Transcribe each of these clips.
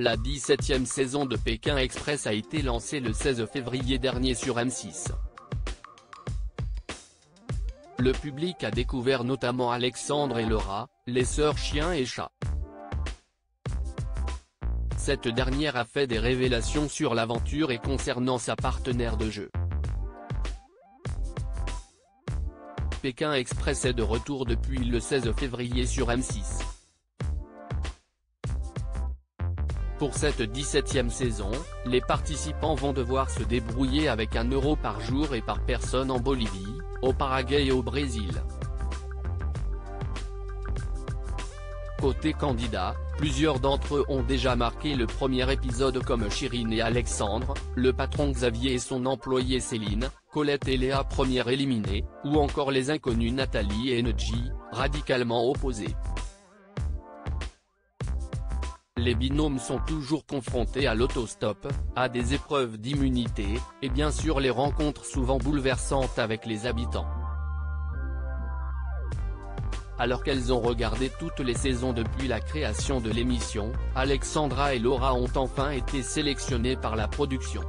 La 17e saison de Pékin Express a été lancée le 16 février dernier sur M6. Le public a découvert notamment Alexandre et Laura, les sœurs chien et chat. Cette dernière a fait des révélations sur l'aventure et concernant sa partenaire de jeu. Pékin Express est de retour depuis le 16 février sur M6. Pour cette 17e saison, les participants vont devoir se débrouiller avec €1 par jour et par personne en Bolivie, au Paraguay et au Brésil. Côté candidats, plusieurs d'entre eux ont déjà marqué le premier épisode comme Chirine et Alexandre, le patron Xavier et son employée Céline, Colette et Léa première éliminée, ou encore les inconnus Nathalie et Nedji, radicalement opposés. Les binômes sont toujours confrontés à l'autostop, à des épreuves d'immunité, et bien sûr les rencontres souvent bouleversantes avec les habitants. Alors qu'elles ont regardé toutes les saisons depuis la création de l'émission, Alexandra et Laura ont enfin été sélectionnées par la production.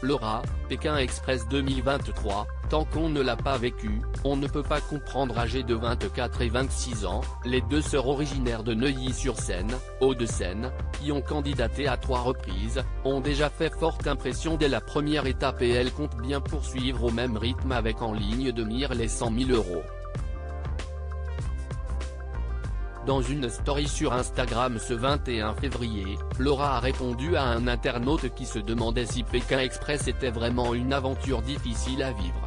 Laura, Pékin Express 2023, tant qu'on ne l'a pas vécu, on ne peut pas comprendre. Âgées de 24 et 26 ans, les deux sœurs originaires de Neuilly-sur-Seine, Hauts-de-Seine, qui ont candidaté à 3 reprises, ont déjà fait forte impression dès la première étape et elles comptent bien poursuivre au même rythme avec en ligne de mire les 100 000 €. Dans une story sur Instagram ce 21 février, Laura a répondu à un internaute qui se demandait si Pékin Express était vraiment une aventure difficile à vivre.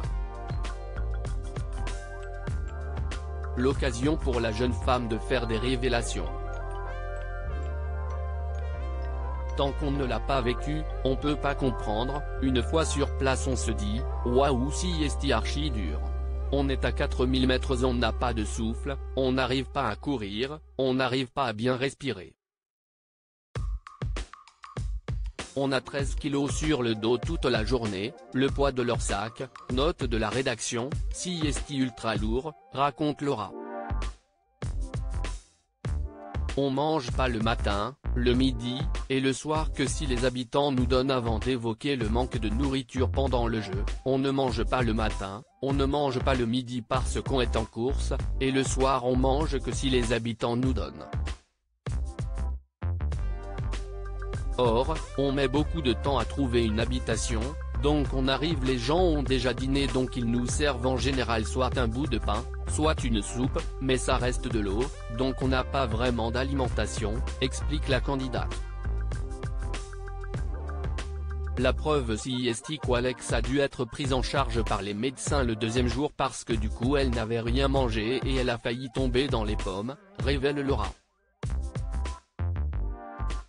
L'occasion pour la jeune femme de faire des révélations. Tant qu'on ne l'a pas vécu, on peut pas comprendre. Une fois sur place on se dit, waouh, si est archi dur. On est à 4000 mètres, on n'a pas de souffle, on n'arrive pas à courir, on n'arrive pas à bien respirer. On a 13 kilos sur le dos toute la journée, le poids de leur sac, note de la rédaction, si est ultra lourd, raconte Laura. On mange pas le matin, le midi, et le soir que si les habitants nous donnent avant d'évoquer le manque de nourriture pendant le jeu. On ne mange pas le matin, on ne mange pas le midi parce qu'on est en course, et le soir on mange que si les habitants nous donnent. Or, on met beaucoup de temps à trouver une habitation, donc on arrive, les gens ont déjà dîné, donc ils nous servent en général soit un bout de pain, soit une soupe, mais ça reste de l'eau, donc on n'a pas vraiment d'alimentation, explique la candidate. La preuve, si Alex a dû être prise en charge par les médecins le 2e jour parce que du coup elle n'avait rien mangé et elle a failli tomber dans les pommes, révèle Laura.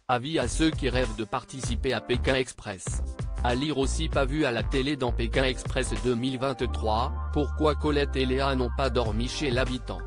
Avis à ceux qui rêvent de participer à Pékin Express. À lire aussi. Pas vu à la télé dans Pékin Express 2023, pourquoi Colette et Léa n'ont pas dormi chez l'habitant.